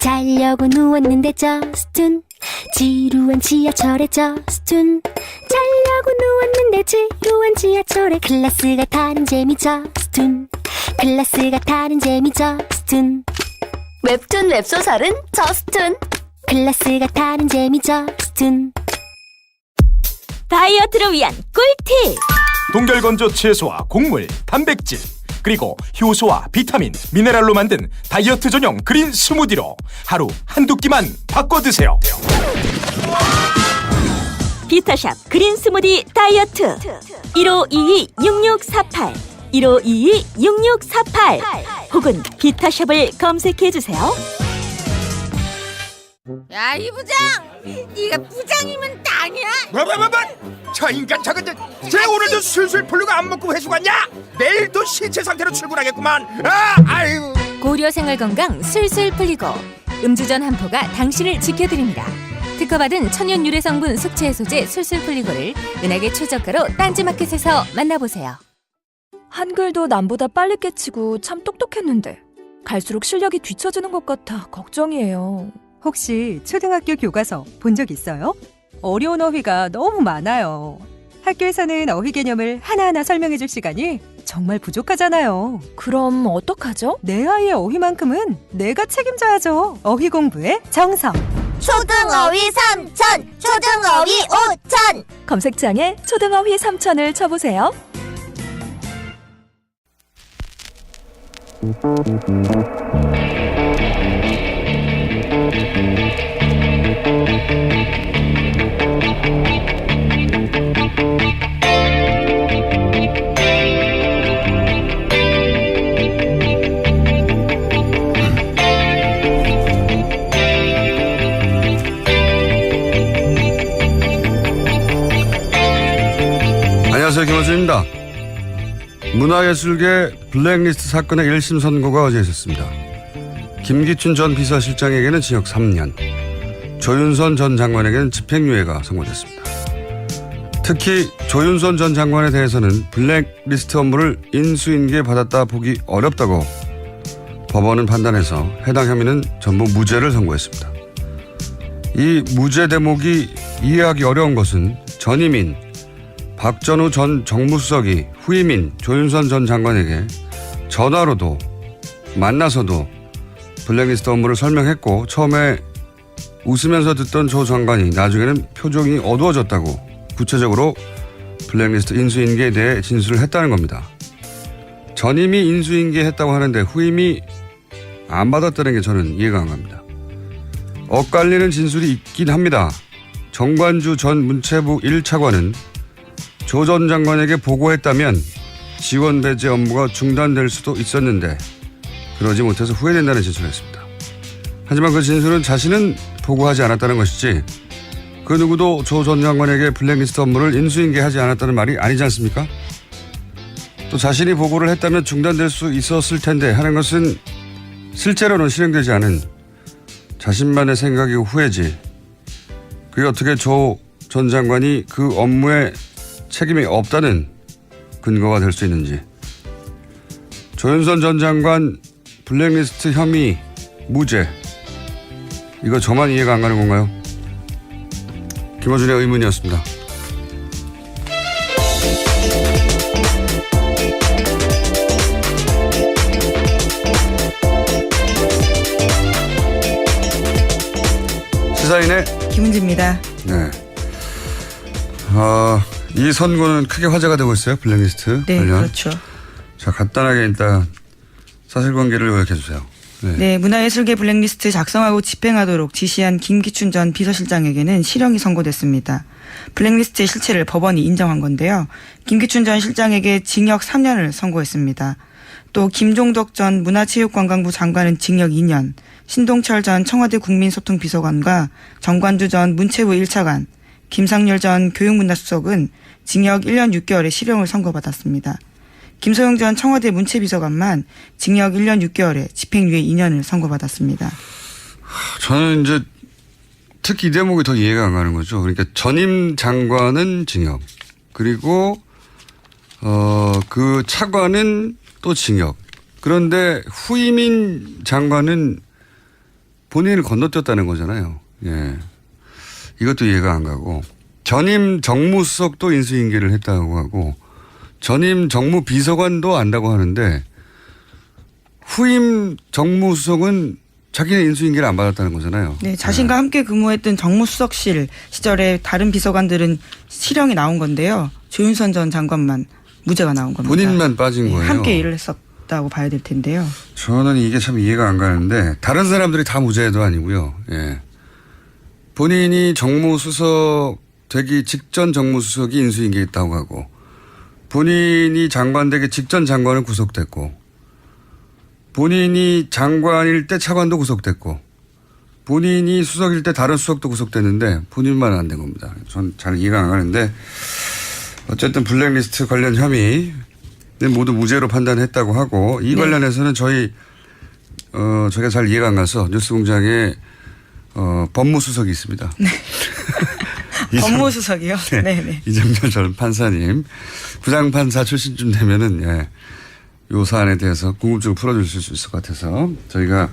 자려고 누웠는데 저스툰 지루한 지하철에 저스툰 자려고 누웠는데 지루한 지하철에 클래스가 다른 재미 저스툰 클래스가 다른 재미 저스툰 웹툰 웹소설은 저스툰 클래스가 다른 재미 저스툰 다이어트를 위한 꿀팁 동결건조 채소와 곡물, 단백질 그리고 효소와 비타민, 미네랄로 만든 다이어트 전용 그린 스무디로 하루 한두 끼만 바꿔 드세요. 비타샵 그린 스무디 다이어트 1522-6648 1522-6648 혹은 비타샵을 검색해주세요. 야, 이 부장! 네가 부장이면 땅이야? 뭐? 저 인간 저거 쟤 오늘도 술술 풀리고 안 먹고 회수 갔냐? 내일도 신체 상태로 출근하겠구만. 아유. 고려 생활건강 술술 풀리고 음주전 한포가 당신을 지켜드립니다. 특허받은 천연 유래 성분 숙취 해소제 술술 풀리고를 은하계 최저가로 딴지마켓에서 만나보세요. 한글도 남보다 빨리 깨치고 참 똑똑했는데 갈수록 실력이 뒤처지는 것 같아 걱정이에요. 혹시 초등학교 교과서 본 적 있어요? 어려운 어휘가 너무 많아요. 학교에서는 어휘 개념을 하나하나 설명해 줄 시간이 정말 부족하잖아요. 그럼 어떡하죠? 내 아이의 어휘만큼은 내가 책임져야죠. 어휘 공부의 정성. 초등어휘 3천, 초등어휘 5천. 검색창에 초등어휘 3천을 쳐보세요. 안녕하세요, 김원준입니다. 문화예술계 블랙리스트 사건의 1심 선고가 어제 있었습니다. 김기춘 전 비서실장에게는 징역 3년, 조윤선 전 장관에게는 집행유예가 선고됐습니다. 특히 조윤선 전 장관에 대해서는 블랙리스트 업무를 인수인계받았다 보기 어렵다고 법원은 판단해서 해당 혐의는 전부 무죄를 선고했습니다. 이 무죄 대목이 이해하기 어려운 것은 전임인 박전우 전 정무수석이 후임인 조윤선 전 장관에게 전화로도 만나서도 블랙리스트 업무를 설명했고 처음에 웃으면서 듣던 조 장관이 나중에는 표정이 어두워졌다고 구체적으로 블랙리스트 인수인계에 대해 진술을 했다는 겁니다. 전임이 인수인계했다고 하는데 후임이 안 받았다는 게 저는 이해가 안 갑니다. 엇갈리는 진술이 있긴 합니다. 정관주 전 문체부 1차관은 조 전 장관에게 보고했다면 지원 배제 업무가 중단될 수도 있었는데 그러지 못해서 후회된다는 진술을 했습니다. 하지만 그 진술은 자신은 보고하지 않았다는 것이지 그 누구도 조 전 장관에게 블랙리스트 업무를 인수인계하지 않았다는 말이 아니지 않습니까? 또 자신이 보고를 했다면 중단될 수 있었을 텐데 하는 것은 실제로는 실행되지 않은 자신만의 생각이고 후회지. 그게 어떻게 조 전 장관이 그 업무에 책임이 없다는 근거가 될 수 있는지. 조윤선 전 장관 블랙리스트 혐의 무죄. 이거 저만 이해가 안 가는 건가요? 김어준의 의문이었습니다. 시사인의 김은지입니다. 네. 이 선고는 크게 화제가 되고 있어요. 블랙리스트 네, 관련. 그렇죠. 자, 간단하게 일단 사실관계를 요약해 주세요. 네, 문화예술계 블랙리스트 작성하고 집행하도록 지시한 김기춘 전 비서실장에게는 실형이 선고됐습니다. 블랙리스트의 실체를 법원이 인정한 건데요. 김기춘 전 실장에게 징역 3년을 선고했습니다. 또 김종덕 전 문화체육관광부 장관은 징역 2년, 신동철 전 청와대 국민소통비서관과 정관주 전 문체부 1차관, 김상렬 전 교육문화수석은 징역 1년 6개월의 실형을 선고받았습니다. 김소영 전 청와대 문체비서관만 징역 1년 6개월에 집행유예 2년을 선고받았습니다. 저는 이제 특히 이 대목이 더 이해가 안 가는 거죠. 그러니까 전임 장관은 징역, 그리고 그 차관은 또 징역. 그런데 후임인 장관은 본인을 건너뛰었다는 거잖아요. 예. 이것도 이해가 안 가고 전임 정무수석도 인수인계를 했다고 하고 전임 정무비서관도 안다고 하는데 후임 정무수석은 자기네 인수인계를 안 받았다는 거잖아요. 네, 자신과 함께 근무했던 정무수석실 시절에 다른 비서관들은 실형이 나온 건데요. 조윤선 전 장관만 무죄가 나온 겁니다. 본인만 빠진 거예요. 함께 일을 했었다고 봐야 될 텐데요. 저는 이게 참 이해가 안 가는데 다른 사람들이 다 무죄도 아니고요. 예. 본인이 정무수석 되기 직전 정무수석이 인수인계했다고 하고 본인이 장관 되기 직전 장관은 구속됐고 본인이 장관일 때 차관도 구속됐고 본인이 수석일 때 다른 수석도 구속됐는데 본인만 안 된 겁니다. 전 잘 이해가 안 가는데 어쨌든 블랙리스트 관련 혐의 모두 무죄로 판단했다고 하고 이 관련해서는 저희가 잘 이해가 안 가서 뉴스공장에 법무수석이 있습니다. 네. 법무수석이요? 네. 네. 이정렬 전 판사님 부장판사 출신쯤 되면은 예, 요 사안에 대해서 궁금증을 풀어주실 수 있을 것 같아서 저희가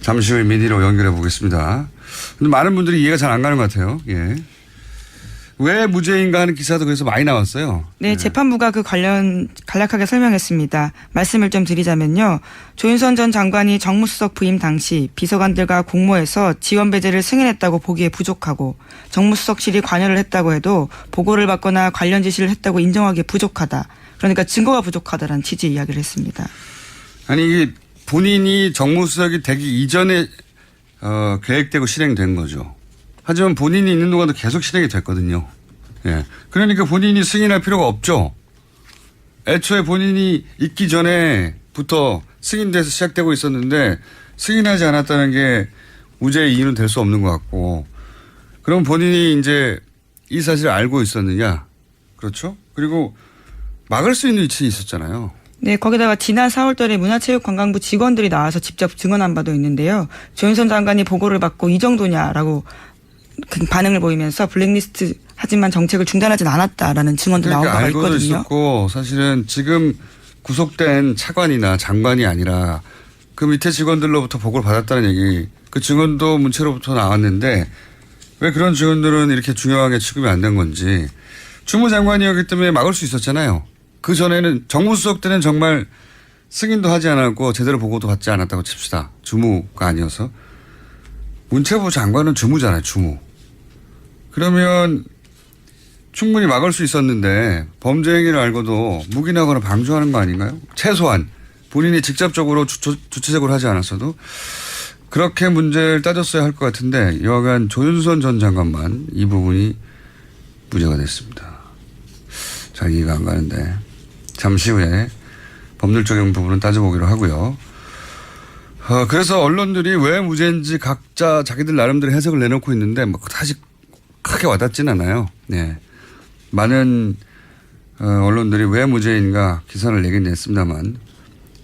잠시 후에 미니로 연결해 보겠습니다. 근데 많은 분들이 이해가 잘 안 가는 것 같아요. 예. 왜 무죄인가 하는 기사도 그래서 많이 나왔어요. 네, 재판부가 그 관련 간략하게 설명했습니다. 말씀을 좀 드리자면요. 조윤선 전 장관이 정무수석 부임 당시 비서관들과 공모해서 지원 배제를 승인했다고 보기에 부족하고 정무수석실이 관여를 했다고 해도 보고를 받거나 관련 지시를 했다고 인정하기에 부족하다. 그러니까 증거가 부족하다라는 취지의 이야기를 했습니다. 아니 이게 본인이 정무수석이 되기 이전에 계획되고 실행된 거죠. 하지만 본인이 있는 동안도 계속 실행이 됐거든요. 예. 그러니까 본인이 승인할 필요가 없죠. 애초에 본인이 있기 전에부터 승인돼서 시작되고 있었는데 승인하지 않았다는 게 무죄의 이유는 될 수 없는 것 같고 그럼 본인이 이제 이 사실을 알고 있었느냐. 그렇죠. 그리고 막을 수 있는 위치에 있었잖아요. 네, 거기다가 지난 4월달에 문화체육관광부 직원들이 나와서 직접 증언한 바도 있는데요. 조윤선 장관이 보고를 받고 이 정도냐라고 반응을 보이면서 블랙리스트 하지만 정책을 중단하진 않았다라는 증언도 나온 바가 알고도 있거든요. 있었고 사실은 지금 구속된 차관이나 장관이 아니라 그 밑에 직원들로부터 보고를 받았다는 얘기 그 증언도 문체로부터 나왔는데 왜 그런 증언들은 이렇게 중요하게 취급이 안 된 건지 주무장관이었기 때문에 막을 수 있었잖아요. 그 전에는 정무수석 때는 정말 승인도 하지 않았고 제대로 보고도 받지 않았다고 칩시다. 주무가 아니어서. 문체부 장관은 주무잖아요. 주무. 그러면 충분히 막을 수 있었는데 범죄 행위를 알고도 묵인하거나 방조하는 거 아닌가요? 최소한 본인이 직접적으로 주체적으로 하지 않았어도 그렇게 문제를 따졌어야 할 것 같은데 여하간 조윤선 전 장관만 이 부분이 무죄가 됐습니다. 잘 이해가 안 가는데 잠시 후에 법률적인 부분은 따져보기로 하고요. 그래서 언론들이 왜 무죄인지 각자 자기들 나름대로 해석을 내놓고 있는데 뭐 사실 크게 와닿지는 않아요. 네. 많은 언론들이 왜 무죄인가 기사를 내긴 냈습니다만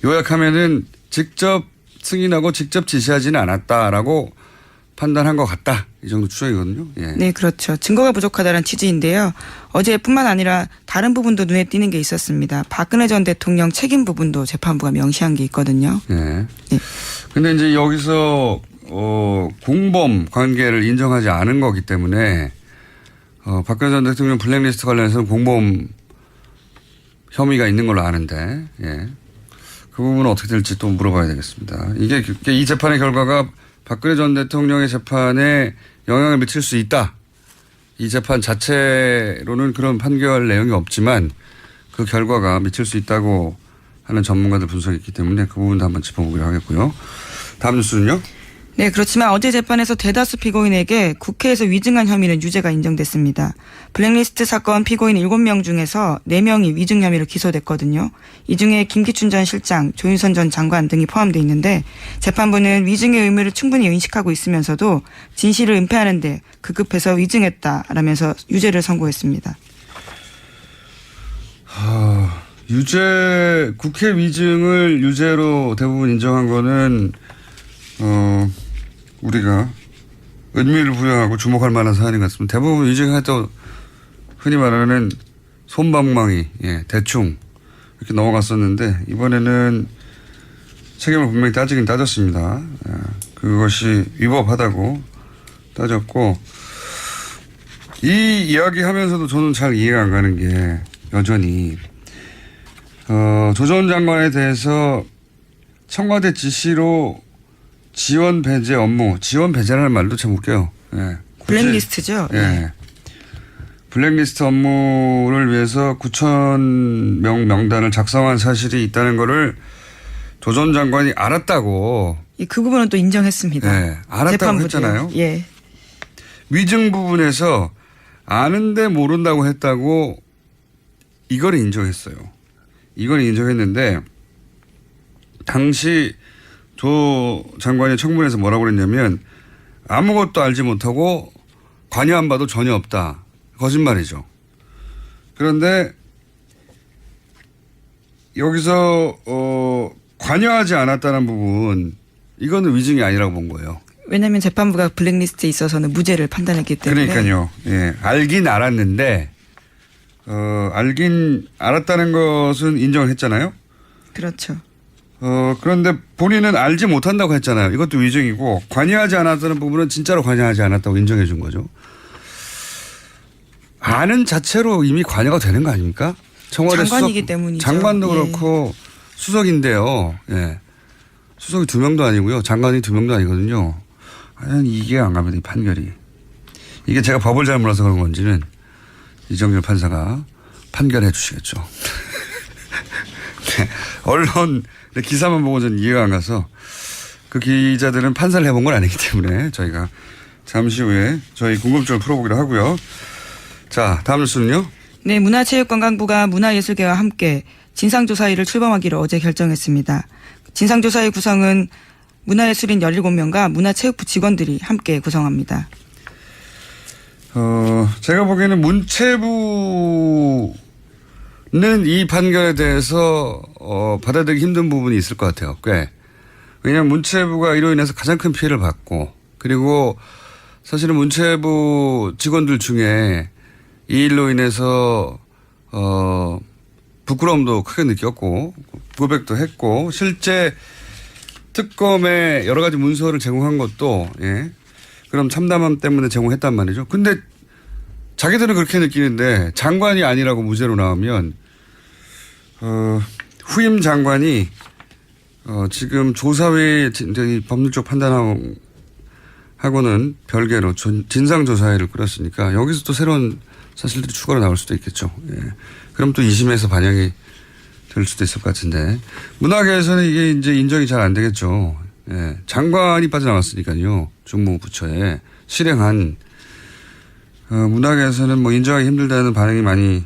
요약하면은 직접 승인하고 직접 지시하지는 않았다라고 판단한 것 같다. 이 정도 추정이거든요. 예. 네, 그렇죠. 증거가 부족하다는 취지인데요. 어제뿐만 아니라 다른 부분도 눈에 띄는 게 있었습니다. 박근혜 전 대통령 책임 부분도 재판부가 명시한 게 있거든요. 네. 근데 이제 여기서 공범 관계를 인정하지 않은 거기 때문에 박근혜 전 대통령 블랙리스트 관련해서는 공범 혐의가 있는 걸로 아는데 예. 그 부분은 어떻게 될지 또 물어봐야 되겠습니다. 이게 이 재판의 결과가 박근혜 전 대통령의 재판에 영향을 미칠 수 있다. 이 재판 자체로는 그런 판결 내용이 없지만 그 결과가 미칠 수 있다고 하는 전문가들 분석이 있기 때문에 그 부분도 한번 짚어보기로 하겠고요. 다음 뉴스는요? 네, 그렇지만 어제 재판에서 대다수 피고인에게 국회에서 위증한 혐의는 유죄가 인정됐습니다. 블랙리스트 사건 피고인 7명 중에서 4명이 위증 혐의로 기소됐거든요. 이 중에 김기춘 전 실장, 조윤선 전 장관 등이 포함되어 있는데 재판부는 위증의 의무를 충분히 인식하고 있으면서도 진실을 은폐하는 데 급급해서 위증했다라면서 유죄를 선고했습니다. 국회 위증을 유죄로 대부분 인정한 거는 우리가 의미를 부여하고 주목할 만한 사안인 것 같습니다. 대부분 위증해도 흔히 말하는 솜방망이, 대충 이렇게 넘어갔었는데 이번에는 책임을 분명히 따지긴 따졌습니다. 그것이 위법하다고 따졌고, 이 이야기 하면서도 저는 잘 이해가 안 가는 게 여전히 조 전 장관에 대해서 청와대 지시로 지원 배제 업무, 지원 배제라는 말도 참 웃겨요. 예. 블랙리스트죠. 예. 블랙리스트 업무를 위해서 9,000명 명단을 작성한 사실이 있다는 거를 조 전 장관이 알았다고. 그 부분은 또 인정했습니다. 예. 알았다고 재판부도요. 했잖아요. 예. 위증 부분에서 아는데 모른다고 했다고 이걸 인정했어요. 이걸 인정했는데 당시 조 장관이 청문회에서 뭐라고 그랬냐면 아무것도 알지 못하고 관여한 바도 전혀 없다. 거짓말이죠. 그런데 여기서 관여하지 않았다는 부분, 이거는 위증이 아니라고 본 거예요. 왜냐하면 재판부가 블랙리스트에 있어서는 무죄를 판단했기 때문에. 그러니까요. 예, 알긴 알았는데 알긴 알았다는 것은 인정을 했잖아요. 그렇죠. 그런데 본인은 알지 못한다고 했잖아요. 이것도 위증이고, 관여하지 않았다는 부분은 진짜로 관여하지 않았다고 인정해 준 거죠. 아는 자체로 이미 관여가 되는 거 아닙니까? 청와대 장관이기 수석, 때문이죠. 장관도 예. 그렇고 수석인데요. 예. 수석이 2명도 아니고요. 장관이 2명도 아니거든요. 아니, 이게 안 갑니다. 이 판결이. 이게 제가 법을 잘 몰라서 그런 건지는 이정열 판사가 판결해 주시겠죠. 네. 언론 기사만 보고 전 이해가 안 가서, 그 기자들은 판사를 해본 건 아니기 때문에 저희가 잠시 후에 저희 궁금증을 풀어보기로 하고요. 자, 다음 뉴스는요. 네, 문화체육관광부가 문화예술계와 함께 진상조사위를 출범하기로 어제 결정했습니다. 진상조사위 구성은 문화예술인 17명과 문화체육부 직원들이 함께 구성합니다. 제가 보기에는 문체부는 이 판결에 대해서 받아들이기 힘든 부분이 있을 것 같아요. 꽤. 왜냐하면 문체부가 이로 인해서 가장 큰 피해를 받고, 그리고 사실은 문체부 직원들 중에 이 일로 인해서 부끄러움도 크게 느꼈고 고백도 했고, 실제 특검에 여러 가지 문서를 제공한 것도 그럼 참담함 때문에 제공했단 말이죠. 근데 자기들은 그렇게 느끼는데 장관이 아니라고 무죄로 나오면 후임 장관이 지금 조사위 법률적 판단하고는 별개로 진상조사회를 꾸렸으니까 여기서 또 새로운 사실들이 추가로 나올 수도 있겠죠. 예. 그럼 또 2심에서 반영이 될 수도 있을 것 같은데, 문화계에서는 이게 이제 인정이 잘 안 되겠죠. 예. 장관이 빠져나왔으니까요. 중무부처에 실행한, 문화계에서는 뭐 인정하기 힘들다는 반응이 많이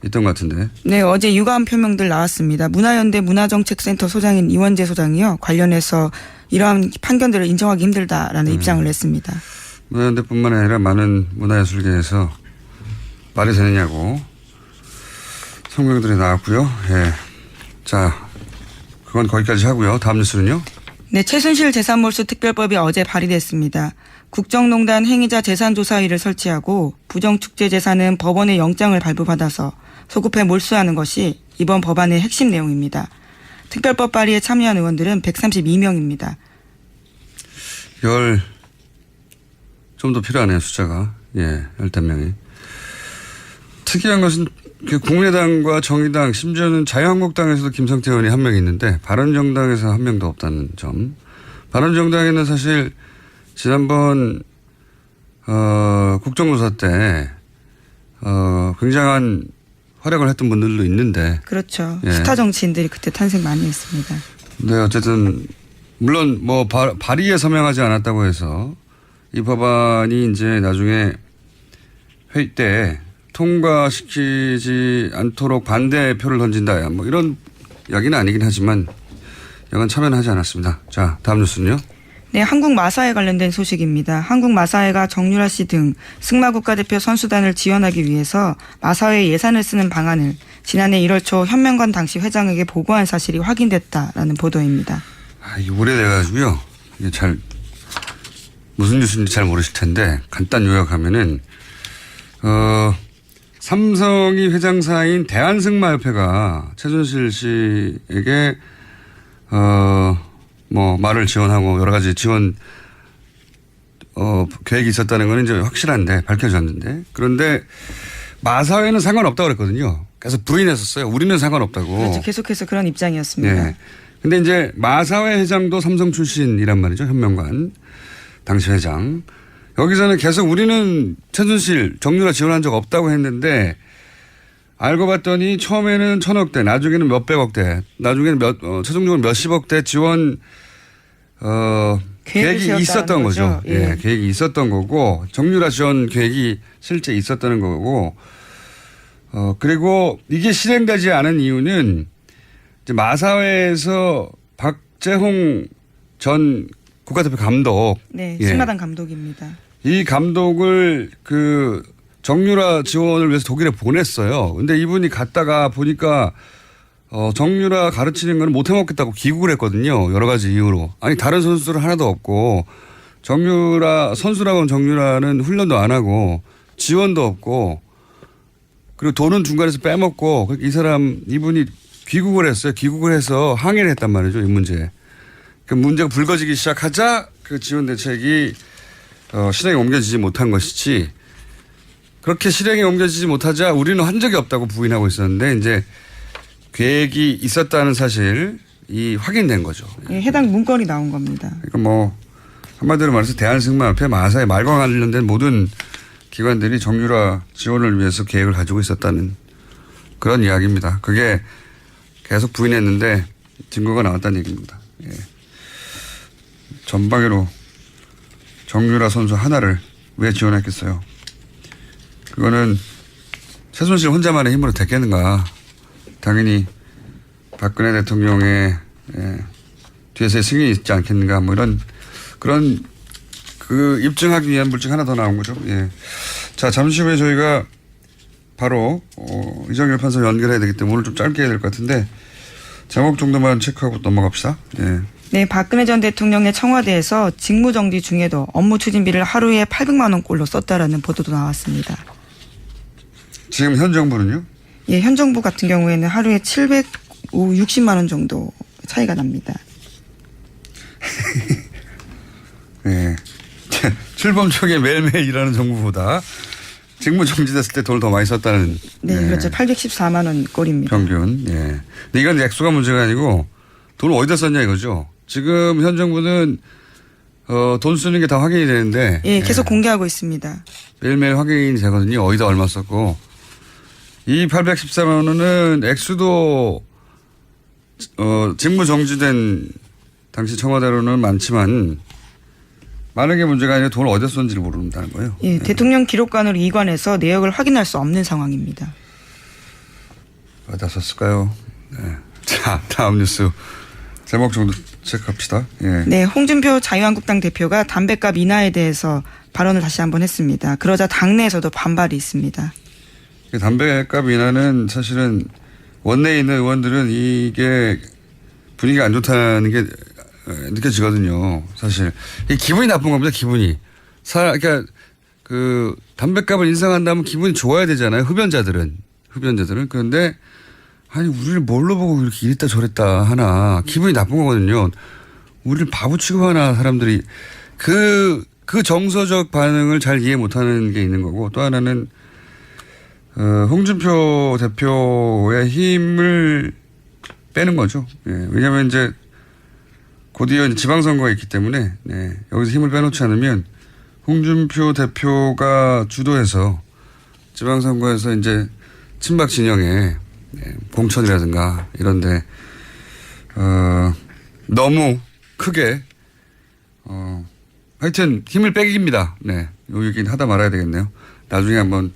있던 것 같은데. 네, 어제 유감 표명들 나왔습니다. 문화연대 문화정책센터 소장인 이원재 소장이요, 관련해서 이러한 판결들을 인정하기 힘들다라는 입장을 냈습니다. 문화연대뿐만 아니라 많은 문화예술계에서 말이 되느냐고 성명들이 나왔고요. 예. 자, 그건 거기까지 하고요. 다음 뉴스는요. 네, 최순실 재산몰수 특별법이 어제 발의됐습니다. 국정농단 행위자 재산조사위를 설치하고 부정축제 재산은 법원의 영장을 발부받아서 소급해 몰수하는 것이 이번 법안의 핵심 내용입니다. 특별법 발의에 참여한 의원들은 132명입니다. 좀 더 필요하네요, 숫자가. 예, 15명이. 특이한 것은 국민의당과 정의당, 심지어는 자유한국당에서도 김성태 의원이 한 명 있는데 바른정당에서 한 명도 없다는 점. 바른정당에는 사실 지난번 국정조사 때 굉장한 활약을 했던 분들도 있는데. 그렇죠. 예. 스타 정치인들이 그때 탄생 많이 했습니다. 네, 어쨌든 물론 뭐 발의에 서명하지 않았다고 해서 이 법안이 이제 나중에 회의 때 통과시키지 않도록 반대표를 던진다, 뭐 이런 이야기는 아니긴 하지만 여간 참여는 하지 않았습니다. 자, 다음 뉴스는요. 네, 한국마사회 관련된 소식입니다. 한국마사회가 정유라 씨 등 승마 국가대표 선수단을 지원하기 위해서 마사회 예산을 쓰는 방안을 지난해 1월 초 현명관 당시 회장에게 보고한 사실이 확인됐다라는 보도입니다. 이게 오래돼가지고요. 이게 무슨 뉴스인지 잘 모르실 텐데 간단 요약하면은 삼성이 회장사인 대한승마협회가 최순실 씨에게 뭐 말을 지원하고 여러 가지 지원 계획이 있었다는 건 이제 확실한데 밝혀졌는데 그런데 마사회는 상관없다고 그랬거든요. 계속 부인했었어요. 우리는 상관없다고. 그렇죠. 계속해서 그런 입장이었습니다. 네. 근데 이제 마사회 회장도 삼성 출신이란 말이죠. 현명관 당시 회장. 여기서는 계속 우리는 최순실 정유라 지원한 적 없다고 했는데 알고 봤더니 처음에는 1,000억대, 나중에는 몇백억대, 나중에는 최종적으로 몇십억대 지원 계획이 있었던 거죠. 예, 계획이 있었던 거고 정유라 지원 계획이 실제 있었다는 거고 그리고 이게 실행되지 않은 이유는 이제 마사회에서 박재홍 전 국가대표 감독. 네, 예. 신마당 감독입니다. 이 감독을 그 정유라 지원을 위해서 독일에 보냈어요. 근데 이분이 갔다가 보니까 정유라 가르치는 건 못 해먹겠다고 귀국을 했거든요. 여러 가지 이유로. 아니 다른 선수들은 하나도 없고 정유라 선수라고는 정유라는 훈련도 안 하고 지원도 없고 그리고 돈은 중간에서 빼먹고 이분이 귀국을 했어요. 귀국을 해서 항의를 했단 말이죠. 이 문제. 그 문제가 불거지기 시작하자 그 지원 대책이 실행에 옮겨지지 못한 것이지 그렇게 실행에 옮겨지지 못하자 우리는 한 적이 없다고 부인하고 있었는데 이제 계획이 있었다는 사실이 확인된 거죠. 예, 해당 문건이 나온 겁니다. 그러니까 뭐 한마디로 말해서 대한승마협회 마사회 말과 관련된 모든 기관들이 정유라 지원을 위해서 계획을 가지고 있었다는 그런 이야기입니다. 그게 계속 부인했는데 증거가 나왔다는 얘기입니다. 예. 전방위로 정유라 선수 하나를 왜 지원했겠어요? 그거는 최순실 혼자만의 힘으로 됐겠는가? 당연히 박근혜 대통령의 뒤에서의 승인이 있지 않겠는가? 뭐 이런 그런 그 입증하기 위한 물증 하나 더 나온 거죠. 예. 자, 잠시 후에 저희가 바로 이정열 판사 연결해야 되기 때문에 오늘 좀 짧게 해야 될 것 같은데 제목 정도만 체크하고 넘어갑시다. 예. 네, 박근혜 전 대통령의 청와대에서 직무정지 중에도 업무 추진비를 하루에 800만 원꼴로 썼다라는 보도도 나왔습니다. 지금 현 정부는요? 예, 현 정부 같은 경우에는 하루에 760만 원 정도 차이가 납니다. 예. 출범초기에 매일매일 일하는 정부보다 직무 정지됐을 때 돈을 더 많이 썼다는. 네, 그렇죠. 814만 원 꼴입니다. 평균. 예. 근데 이건 액수가 문제가 아니고 돈을 어디다 썼냐 이거죠. 지금 현 정부는 돈 쓰는 게 다 확인이 되는데. 예, 계속 공개하고 있습니다. 매일매일 확인이 되거든요. 어디다 얼마 썼고. 이 814만 원은 액수도 직무 정지된 당시 청와대로는 많지만 많은 게 문제가 아니라 돈을 어디다 썼는지를 모른다는 거예요. 예, 대통령 기록관으로 이관해서 내역을 확인할 수 없는 상황입니다. 어디다 썼을까요? 네. 자, 다음 뉴스. 제목 정도 체크합시다. 예. 네, 홍준표 자유한국당 대표가 담배값 인하에 대해서 발언을 다시 한번 했습니다. 그러자 당내에서도 반발이 있습니다. 담배값 인하는 사실은 원내에 있는 의원들은 이게 분위기가 안 좋다는 게 느껴지거든요. 사실 이게 기분이 나쁜 겁니다. 기분이. 그러니까 그 담배값을 인상한다면 기분이 좋아야 되잖아요. 흡연자들은. 그런데 아니 우리를 뭘로 보고 이렇게 이랬다 저랬다 하나 기분이 나쁜 거거든요. 우리를 바보 취급하나 사람들이 그 정서적 반응을 잘 이해 못하는 게 있는 거고 또 하나는 홍준표 대표의 힘을 빼는 거죠. 예, 왜냐하면 이제 곧이어 지방선거가 있기 때문에 네, 여기서 힘을 빼놓지 않으면 홍준표 대표가 주도해서 지방선거에서 이제 친박 진영에 공천이라든가 이런데 너무 크게 하여튼 힘을 빼깁니다. 네, 요 얘기는 하다 말아야 되겠네요. 나중에 한번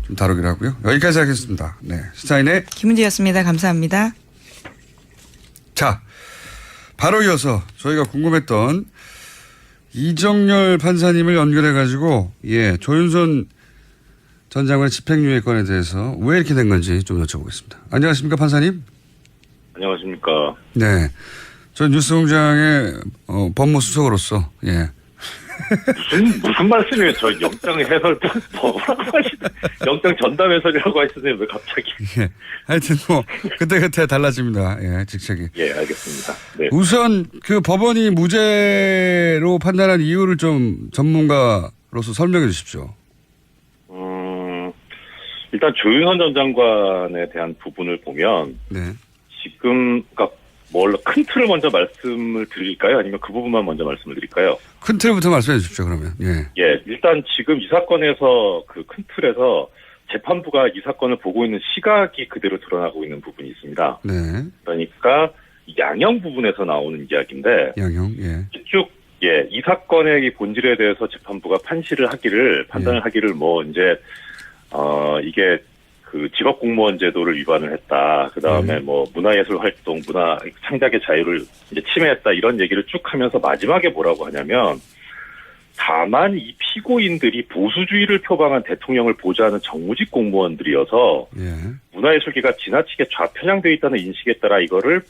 좀 다루기로 하고요. 여기까지 하겠습니다. 네, 시사인의 김은지였습니다. 감사합니다. 자, 바로 이어서 저희가 궁금했던 이정열 판사님을 연결해가지고 조윤선 전 장관의 집행유예 건에 대해서 왜 이렇게 된 건지 좀 여쭤보겠습니다. 안녕하십니까 판사님? 안녕하십니까. 네, 저 뉴스공장의 법무수석으로서 무슨 말씀이에요? 저 영장 해설 뭐라고 하시는 영장 전담 해설이라고 하시는데 왜 갑자기? 예. 하여튼 뭐 그때그때 달라집니다. 예, 직책이. 예, 알겠습니다. 네. 우선 그 법원이 무죄로 판단한 이유를 좀 전문가로서 설명해 주십시오. 일단 조윤선 전 장관에 대한 부분을 보면 네. 지금 그러니까 큰 틀을 먼저 말씀을 드릴까요? 아니면 그 부분만 먼저 말씀을 드릴까요? 큰 틀부터 말씀해 주십시오. 그러면. 예. 예, 일단 지금 이 사건에서 그 큰 틀에서 재판부가 이 사건을 보고 있는 시각이 그대로 드러나고 있는 부분이 있습니다. 네. 그러니까 양형 부분에서 나오는 이야기인데 양형. 예. 쭉 이 사건의 이 본질에 대해서 재판부가 판단을 하기를 뭐 이제 이게 그 직업 공무원 제도를 위반을 했다. 그 다음에 뭐 문화예술 활동, 문화 창작의 자유를 이제 침해했다. 이런 얘기를 쭉 하면서 마지막에 뭐라고 하냐면 다만 이 피고인들이 보수주의를 표방한 대통령을 보좌하는 정무직 공무원들이어서 문화예술계가 지나치게 좌편향되어 있다는 인식에 따라 이거를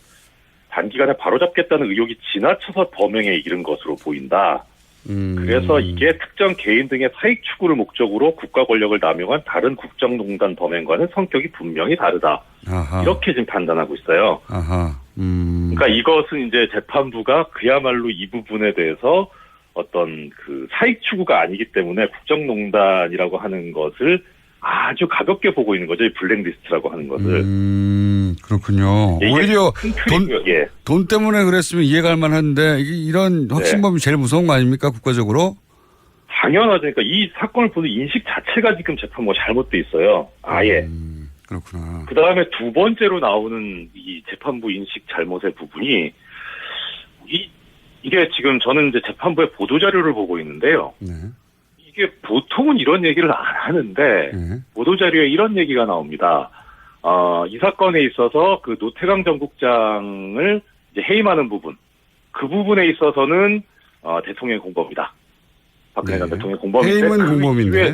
단기간에 바로잡겠다는 의혹이 지나쳐서 범행에 이른 것으로 보인다. 그래서 이게 특정 개인 등의 사익 추구를 목적으로 국가 권력을 남용한 다른 국정농단 범행과는 성격이 분명히 다르다. 아하. 이렇게 지금 판단하고 있어요. 아하. 그러니까 이것은 이제 재판부가 그야말로 이 부분에 대해서 어떤 그 사익 추구가 아니기 때문에 국정농단이라고 하는 것을 아주 가볍게 보고 있는 거죠. 이 블랙리스트라고 하는 것을. 그렇군요. 오히려 돈 때문에 그랬으면 이해가 할 만한데 이런 확신범이 제일 무서운 거 아닙니까? 국가적으로? 당연하죠. 그러니까 이 사건을 보는 인식 자체가 지금 재판부가 잘못돼 있어요. 아예. 그렇구나. 그 다음에 두 번째로 나오는 이 재판부 인식 잘못의 부분이 이게 지금 저는 이제 재판부의 보도자료를 보고 있는데요. 네. 이게 보통은 이런 얘기를 안 하는데 보도자료에 이런 얘기가 나옵니다. 이 사건에 있어서 그 노태강 전국장을 이제 해임하는 부분, 그 부분에 있어서는 대통령의 공범이다. 박근혜 전 대통령의 공범인데 해임은 공범인데.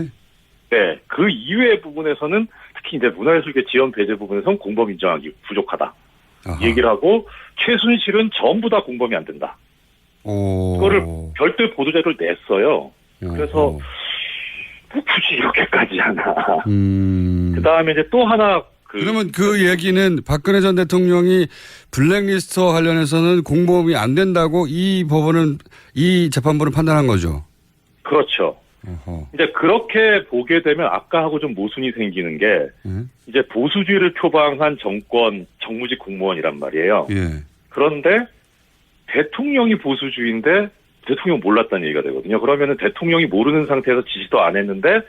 네, 그 이외의 부분에서는 특히 이제 문화예술계 지원 배제 부분에서는 공범 인정하기 부족하다. 이 얘기를 하고 최순실은 전부 다 공범이 안 된다. 그거를 별도의 보도자료를 냈어요. 그래서 뭐 굳이 이렇게까지 하나. 그 다음에 이제 또 하나. 그러면 그 얘기는 박근혜 전 대통령이 블랙리스트와 관련해서는 공범이 안 된다고 이 재판부는 판단한 거죠. 그렇죠. 이제 그렇게 보게 되면 아까하고 좀 모순이 생기는 게 이제 보수주의를 표방한 정무직 공무원이란 말이에요. 예. 그런데 대통령이 보수주의인데 대통령 몰랐다는 얘기가 되거든요. 그러면은 대통령이 모르는 상태에서 지시도 안 했는데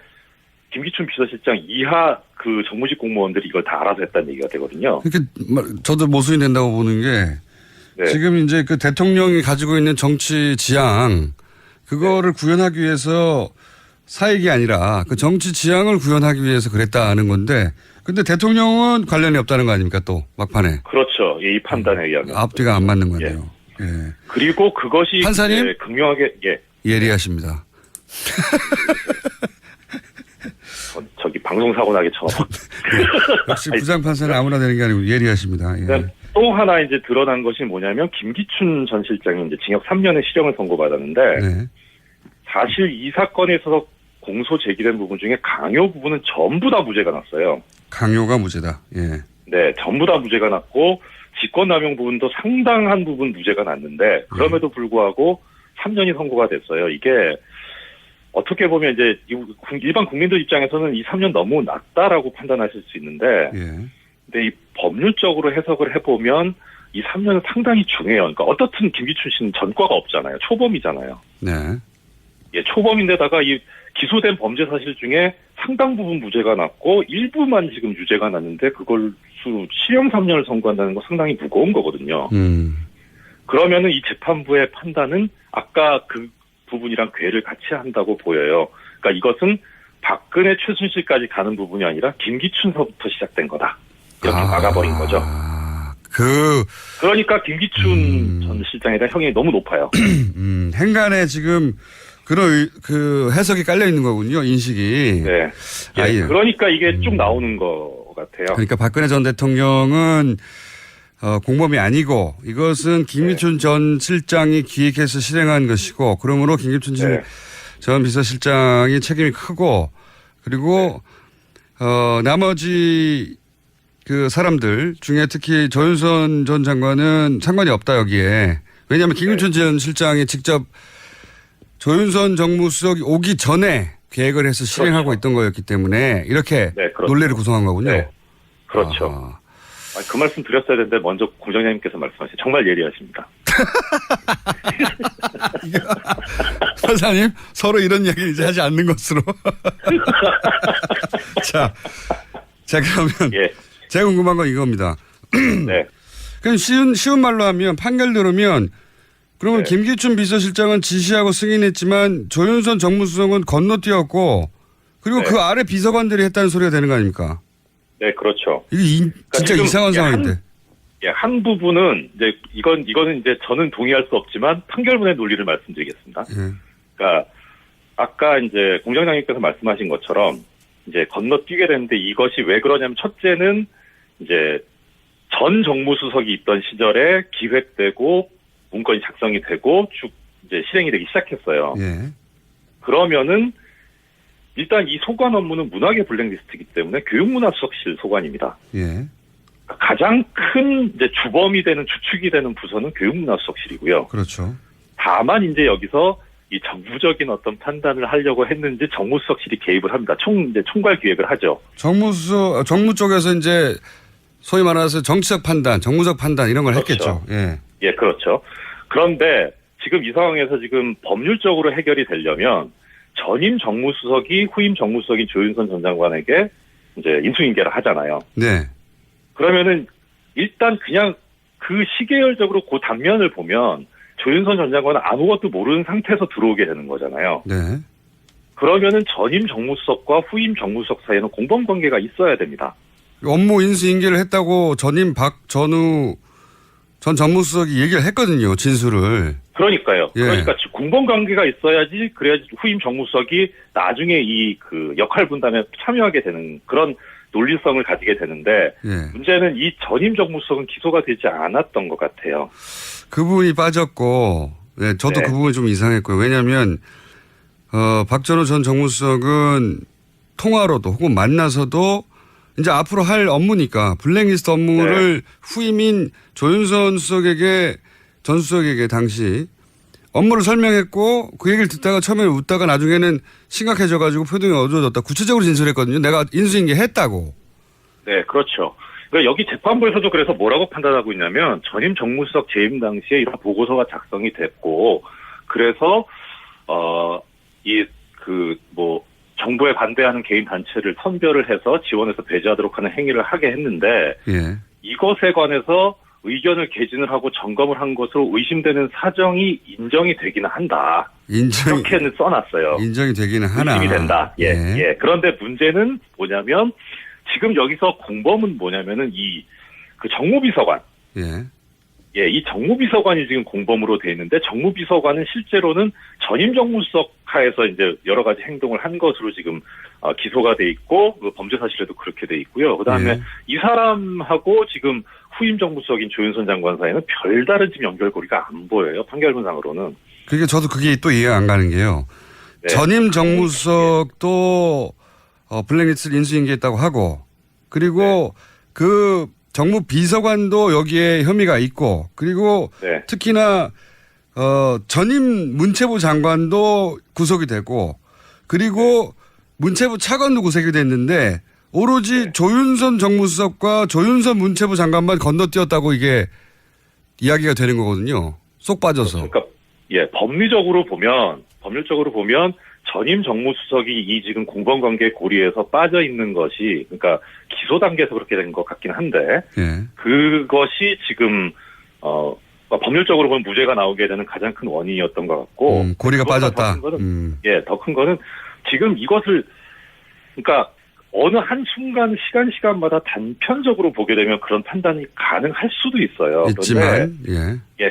김기춘 비서실장 이하 그 정무직 공무원들이 이걸 다 알아서 했다는 얘기가 되거든요. 그러니까 저도 모순이 된다고 보는 게 지금 이제 그 대통령이 가지고 있는 정치 지향 그거를 구현하기 위해서 사익이 아니라 그 정치 지향을 구현하기 위해서 그랬다는 건데 근데 대통령은 관련이 없다는 거 아닙니까 또 막판에. 그렇죠. 이 판단에 의하면. 앞뒤가 안 맞는 거네요. 예. 그리고 그것이 판사님 극명하게 예리하십니다. 저기 방송 사고 나게 쳐봐. 역시 부장 판사는 아무나 되는 게 아니고 예리하십니다. 예. 또 하나 이제 드러난 것이 뭐냐면 김기춘 전 실장이 이제 징역 3년의 실형을 선고받았는데 사실 이 사건에 있어서 공소 제기된 부분 중에 강요 부분은 전부 다 무죄가 났어요. 강요가 무죄다. 예. 네, 전부 다 무죄가 났고 직권남용 부분도 상당한 부분 무죄가 났는데 그럼에도 불구하고 3년이 선고가 됐어요. 이게 어떻게 보면 이제 일반 국민들 입장에서는 이 3년 너무 낮다라고 판단하실 수 있는데 근데 이 법률적으로 해석을 해보면 이 3년은 상당히 중요해요. 그러니까 어떻든 김기춘 씨는 전과가 없잖아요. 초범이잖아요. 네. 예, 초범인데다가 이 기소된 범죄 사실 중에 상당 부분 무죄가 났고 일부만 지금 유죄가 났는데 그걸 실형 3년을 선고한다는 거 상당히 무거운 거거든요. 그러면은 이 재판부의 판단은 아까 그 부분이랑 궤를 같이 한다고 보여요. 그러니까 이것은 박근혜 최순실까지 가는 부분이 아니라 김기춘서부터 시작된 거다. 이렇게 막아버린 거죠. 그러니까 김기춘 전 실장에 대한 형이 너무 높아요. 행간에 지금 그런 그 해석이 깔려 있는 거군요. 인식이. 네. 예, 그러니까 이게 쭉 나오는 것 같아요. 그러니까 박근혜 전 대통령은 공범이 아니고 이것은 김기춘 전 실장이 기획해서 실행한 것이고 그러므로 김기춘 전 비서실장이 책임이 크고 그리고 나머지 그 사람들 중에 특히 조윤선 전 장관은 상관이 없다 여기에. 왜냐하면 김기춘 전 실장이 직접 조윤선 정무수석이 오기 전에 계획을 해서 실행하고 있던 거였기 때문에 이렇게 논리를 구성한 거군요. 네. 그렇죠. 그 말씀 드렸어야 되는데 먼저 공장장님께서 말씀하신 정말 예리하십니다. 판사님 서로 이런 얘기를 이제 하지 않는 것으로. 자 그러면 제가 궁금한 건 이겁니다. 네. 그럼 쉬운 말로 하면 판결 들으면 그러면 김기춘 비서실장은 지시하고 승인했지만 조윤선 정무수석은 건너뛰었고 그리고 그 아래 비서관들이 했다는 소리가 되는 거 아닙니까? 네, 그렇죠. 이게 진짜 이상한 상황인데. 한 부분은 이제 이거는 이제 저는 동의할 수 없지만 판결문의 논리를 말씀드리겠습니다. 그러니까 아까 이제 공장장님께서 말씀하신 것처럼 이제 건너뛰게 되는데 이것이 왜 그러냐면 첫째는 이제 전 정무수석이 있던 시절에 기획되고 문건이 작성이 되고 쭉 이제 실행이 되기 시작했어요. 그러면은 일단 이 소관 업무는 문화계 블랙리스트이기 때문에 교육문화수석실 소관입니다. 가장 큰 이제 주범이 되는 주축이 되는 부서는 교육문화수석실이고요. 그렇죠. 다만 이제 여기서 이 정부적인 어떤 판단을 하려고 했는지 정무수석실이 개입을 합니다. 이제 총괄 기획을 하죠. 정무 쪽에서 이제 소위 말해서 정치적 판단, 정무적 판단 이런 걸 했겠죠. 예, 그렇죠. 그런데 지금 이 상황에서 지금 법률적으로 해결이 되려면 전임 정무수석이 후임 정무수석인 조윤선 전 장관에게 이제 인수인계를 하잖아요. 네. 그러면은 일단 그냥 그 시계열적으로 그 단면을 보면 조윤선 전 장관은 아무것도 모르는 상태에서 들어오게 되는 거잖아요. 네. 그러면은 전임 정무수석과 후임 정무수석 사이에는 공범 관계가 있어야 됩니다. 업무 인수인계를 했다고 전임 박전우 전 정무수석이 얘기를 했거든요. 진술을. 그러니까요. 그러니까 공범 관계가 있어야지 그래야지 후임 정무수석이 나중에 이 그 역할 분담에 참여하게 되는 그런 논리성을 가지게 되는데 문제는 이 전임 정무수석은 기소가 되지 않았던 것 같아요. 그 부분이 빠졌고 저도 그 부분이 좀 이상했고요. 왜냐하면 박전우 전 정무수석은 통화로도 혹은 만나서도 이제 앞으로 할 업무니까 블랙리스트 업무를 후임인 조윤선 전 수석에게 당시 업무를 설명했고 그 얘기를 듣다가 처음에 웃다가 나중에는 심각해져가지고 표정이 어두워졌다. 구체적으로 진술했거든요. 내가 인수인계 했다고. 네, 그렇죠. 그러니까 여기 재판부에서도 그래서 뭐라고 판단하고 있냐면 전임 정무수석 재임 당시에 이런 보고서가 작성이 됐고 그래서 정부에 반대하는 개인 단체를 선별을 해서 지원해서 배제하도록 하는 행위를 하게 했는데 이것에 관해서 의견을 개진을 하고 점검을 한 것으로 의심되는 사정이 인정이 되기는 한다. 이렇게는 써놨어요. 인정이 되기는 하나. 의심이 된다. 예. 그런데 문제는 뭐냐면 지금 여기서 공범은 뭐냐면은 그 정무비서관. 이 정무비서관이 지금 공범으로 돼 있는데 정무비서관은 실제로는 전임 정무수석 하에서 이제 여러 가지 행동을 한 것으로 지금 기소가 돼 있고 그 범죄 사실에도 그렇게 돼 있고요. 그다음에 이 사람하고 지금 후임 정무수석인 조윤선 장관 사이에는 별다른 지금 연결고리가 안 보여요. 판결문상으로는. 그게 저도 그게 또 이해가 안 가는 게요. 전임 정무수석도 블랙리스트를 인수인계했다고 하고 그리고 그 정무 비서관도 여기에 혐의가 있고 그리고 특히나 전임 문체부 장관도 구속이 되고 그리고 문체부 차관도 구속이 됐는데 오로지 조윤선 정무수석과 조윤선 문체부 장관만 건너뛰었다고 이게 이야기가 되는 거거든요. 쏙 빠져서. 그러니까 법률적으로 보면 전임 정무수석이 이 지금 공범관계 고리에서 빠져 있는 것이 그러니까 기소 단계에서 그렇게 된 것 같긴 한데 그것이 지금 법률적으로 보면 무죄가 나오게 되는 가장 큰 원인이었던 것 같고 고리가 빠졌다. 더 큰 거는 지금 이것을 그러니까 어느 한 순간 시간마다 단편적으로 보게 되면 그런 판단이 가능할 수도 있어요. 있지만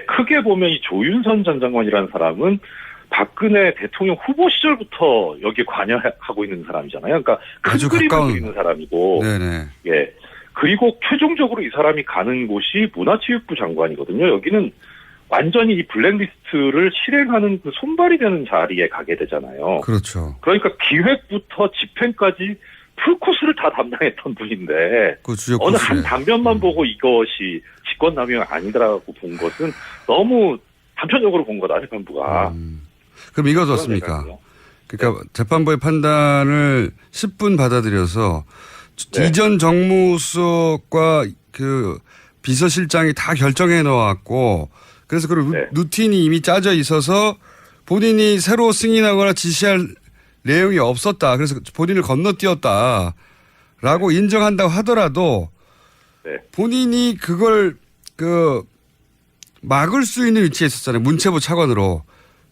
크게 보면 이 조윤선 전 장관이라는 사람은 박근혜 대통령 후보 시절부터 여기에 관여하고 있는 사람이잖아요. 그러니까 큰 아주 그림을 가까운 그리는 사람이고, 그리고 최종적으로 이 사람이 가는 곳이 문화체육부 장관이거든요. 여기는 완전히 이 블랙리스트를 실행하는 그 손발이 되는 자리에 가게 되잖아요. 그렇죠. 그러니까 기획부터 집행까지 풀코스를 다 담당했던 분인데 그 주요 어느 코스에. 한 단면만 보고 이것이 직권남용이 아니더라고 본 것은 너무 단편적으로 본 거다, 재판부가. 그럼 이거 어떻습니까? 그러니까 재판부의 판단을 10분 받아들여서 네. 이전 정무수석과 그 비서실장이 다 결정해 놓았고 그래서 그 네. 루틴이 이미 짜져 있어서 본인이 새로 승인하거나 지시할 내용이 없었다. 그래서 본인을 건너뛰었다라고 인정한다고 하더라도 네. 본인이 그걸 막을 수 있는 위치에 있었잖아요. 문체부 차관으로.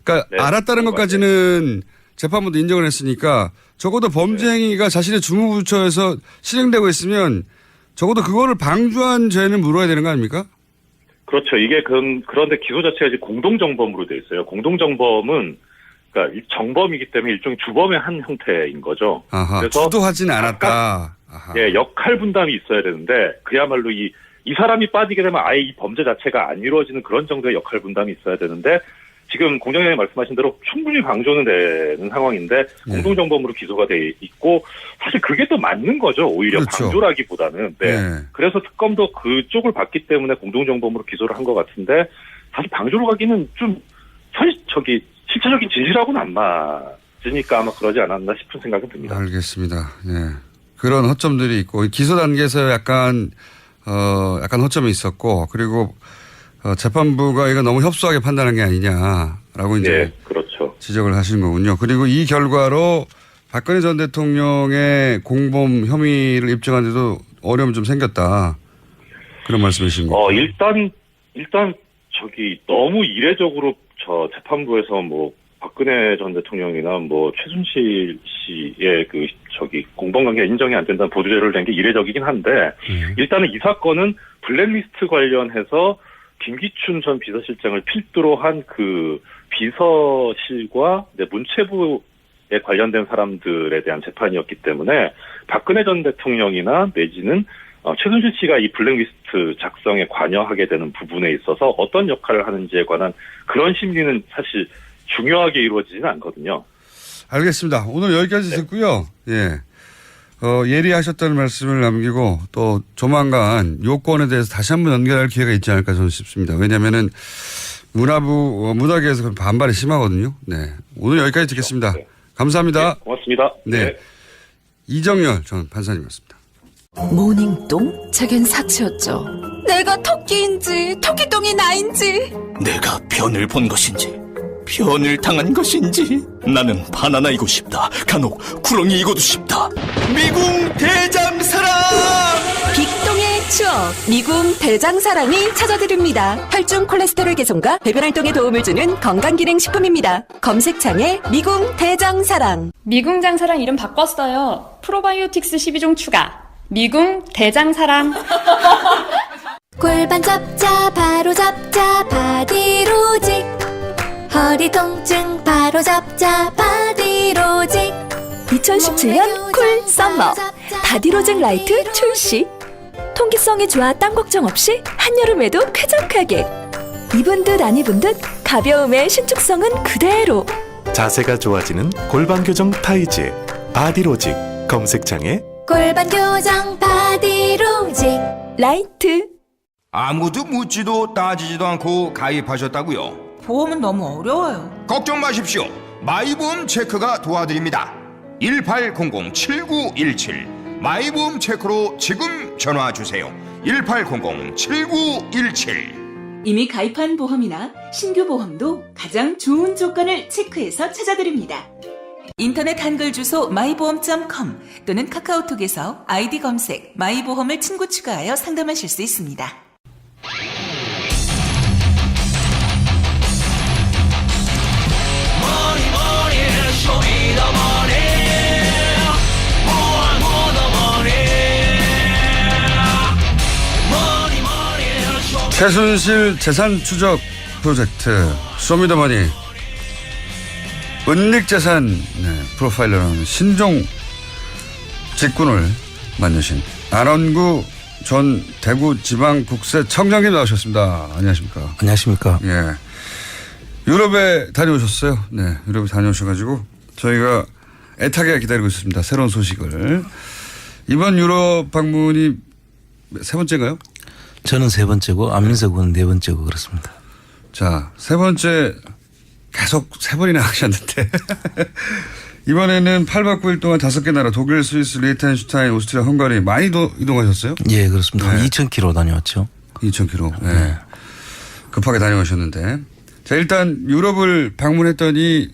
그러니까 네, 알았다는 것까지는 재판부도 인정을 했으니까 적어도 범죄 행위가 자신의 주무부처에서 실행되고 있으면 적어도 그거를 방조한 죄는 물어야 되는 거 아닙니까? 그렇죠. 이게 그런데 기소 자체가 이제 공동정범으로 돼 있어요. 공동정범은 그러니까 정범이기 때문에 일종의 주범의 한 형태인 거죠. 아하, 그래서 주도하지는 않았다. 아하. 예, 역할 분담이 있어야 되는데 그야말로 이 사람이 빠지게 되면 아예 이 범죄 자체가 안 이루어지는 그런 정도의 역할 분담이 있어야 되는데 지금 공장장님 말씀하신 대로 충분히 방조는 되는 상황인데 공동정범으로 기소가 돼 있고 사실 그게 또 맞는 거죠. 오히려 그렇죠. 방조라기보다는. 네. 네. 그래서 특검도 그쪽을 봤기 때문에 공동정범으로 기소를 한 것 같은데 사실 방조로 가기는 좀 실체적인 진실하고는 안 맞으니까 아마 그러지 않았나 싶은 생각이 듭니다. 알겠습니다. 예. 그런 허점들이 있고 기소 단계에서 약간 허점이 있었고 그리고 재판부가 이거 너무 협소하게 판단한 게 아니냐라고 이제 네, 그렇죠. 지적을 하신 거군요. 그리고 이 결과로 박근혜 전 대통령의 공범 혐의를 입증하는데도 어려움이 좀 생겼다. 그런 말씀이신 거죠. 일단 너무 이례적으로 재판부에서 뭐 박근혜 전 대통령이나 뭐 최순실 씨의 공범관계가 인정이 안 된다는 보도자료를 낸 게 이례적이긴 한데 일단은 이 사건은 블랙리스트 관련해서 김기춘 전 비서실장을 필두로 한 그 비서실과 문체부에 관련된 사람들에 대한 재판이었기 때문에 박근혜 전 대통령이나 내지는 최순실 씨가 이 블랙리스트 작성에 관여하게 되는 부분에 있어서 어떤 역할을 하는지에 관한 그런 심리는 사실 중요하게 이루어지지는 않거든요. 알겠습니다. 오늘 여기까지 듣고요. 예. 예리하셨다는 말씀을 남기고 또 조만간 요건에 대해서 다시 한번 연결할 기회가 있지 않을까 저는 싶습니다. 왜냐면은 문화계에서 반발이 심하거든요. 네. 오늘 여기까지 듣겠습니다. 네. 감사합니다. 네, 고맙습니다. 네. 이정열 전 판사님이었습니다. 모닝똥? 제겐 사치였죠. 내가 토끼인지 토끼똥이 나인지 내가 변을 본 것인지 변을 당한 것인지 나는 바나나이고 싶다. 간혹 구렁이이고도 싶다. 미궁 대장사랑 빅똥의 추억 미궁 대장사랑이 찾아드립니다. 혈중 콜레스테롤 개선과 배변 활동에 도움을 주는 건강기능식품입니다. 검색창에 미궁 대장사랑. 미궁 장사랑 이름 바꿨어요. 프로바이오틱스 12종 추가. 미궁 대장사랑. 골반 잡자 바로 잡자 바디로직 허리 통증 바로 잡자 바디로직 2017년 쿨 썸머 바디로직 라이트 출시. 통기성이 좋아 땀 걱정 없이 한여름에도 쾌적하게. 입은 듯 안 입은 듯 가벼움의 신축성은 그대로. 자세가 좋아지는 골반 교정 타이즈 바디로직 검색창에 골반 교정 바디로직 라이트. 아무도 묻지도 따지지도 않고 가입하셨다고요? 보험은 너무 어려워요. 걱정 마십시오. 마이보험 체크가 도와드립니다. 1800-7917 마이보험 체크로 지금 전화주세요. 1800-7917 이미 가입한 보험이나 신규 보험도 가장 좋은 조건을 체크해서 찾아드립니다. 인터넷 한글 주소 마이보험.com 또는 카카오톡에서 아이디 검색 마이보험을 친구 추가하여 상담하실 수 있습니다. 최순실 재산 추적 프로젝트 쇼미더머니 은닉재산 프로파일러라는 신종 직군을 만드신 안원구 전 대구지방국세청장님 나오셨습니다. 안녕하십니까? 안녕하십니까? 예. 유럽에 다녀오셨어요. 네, 유럽에 다녀오셔가지고 저희가 애타게 기다리고 있습니다. 새로운 소식을. 이번 유럽 방문이 세 번째인가요? 저는 세 번째고 안민석 군은 네 번째고 그렇습니다. 자, 세 번째 계속 세 번이나 하셨는데 이번에는 8박 9일 동안 5개 나라 독일, 스위스, 리히텐슈타인, 오스트리아, 헝가리 많이 이동하셨어요? 예, 그렇습니다. 네. 한 2,000km 다녀왔죠. 2,000km. 네. 급하게 다녀오셨는데. 자, 일단 유럽을 방문했더니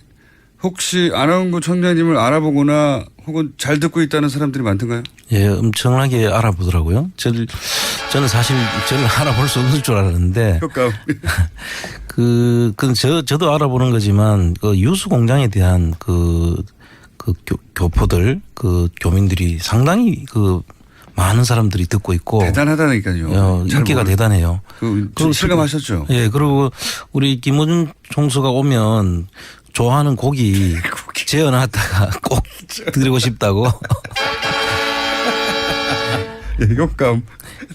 혹시 안원구 청장님을 알아보거나 혹은 잘 듣고 있다는 사람들이 많던가요? 예, 엄청나게 알아보더라고요. 저는 사실 저를 알아볼 수 없을 줄 알았는데. 저도 알아보는 거지만 그 유수 공장에 대한 그 교포들, 그 교민들이 상당히 많은 사람들이 듣고 있고. 대단하다니까요. 인기가 대단해요. 실감하셨죠? 예, 그리고 우리 김호준 총수가 오면 좋아하는 고기 재어놨다가 꼭 드리고 싶다고. 예, 효감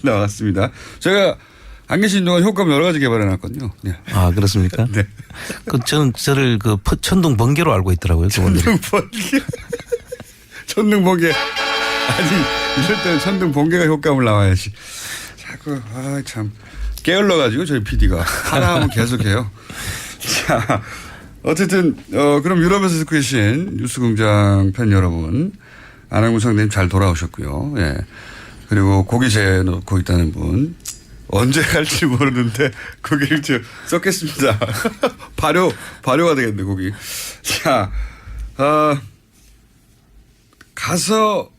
나왔습니다. 제가 안 계신 동안 효감 여러 가지 개발해놨거든요. 네. 아, 그렇습니까? 네. 저는 저를 천둥 번개로 알고 있더라고요. 천둥 번개. 천둥 번개. 아니, 이럴 때는 천둥 번개가 효과음을 나와야지. 자꾸, 참. 게을러가지고 저희 PD가. 하나 하면 계속해요. 자, 어쨌든, 그럼 유럽에서 듣고 계신 뉴스공장 팬 여러분, 안원구 청장님 잘 돌아오셨고요. 예. 그리고 고기 재놓고 있다는 분, 언제 갈지 모르는데 고기를 좀 썩겠습니다. 발효가 되겠네, 고기. 자, 가서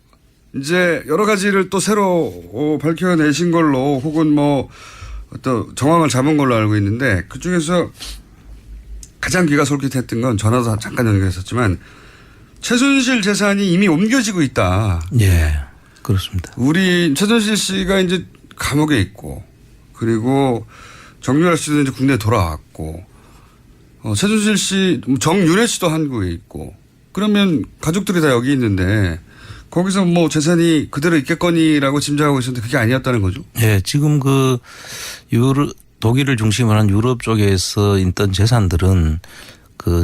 이제 여러 가지를 또 새로 밝혀내신 걸로 혹은 뭐 어떤 정황을 잡은 걸로 알고 있는데 그 중에서 가장 귀가 솔깃했던 건 전화도 잠깐 연결했었지만 최순실 재산이 이미 옮겨지고 있다. 예, 그렇습니다. 우리 최순실 씨가 이제 감옥에 있고 그리고 정유라 씨도 이제 국내에 돌아왔고 최순실 씨, 정유래 씨도 한국에 있고 그러면 가족들이 다 여기 있는데 거기서 뭐 재산이 그대로 있겠거니라고 짐작하고 있었는데 그게 아니었다는 거죠? 예, 지금 독일을 중심으로 한 유럽 쪽에서 있던 재산들은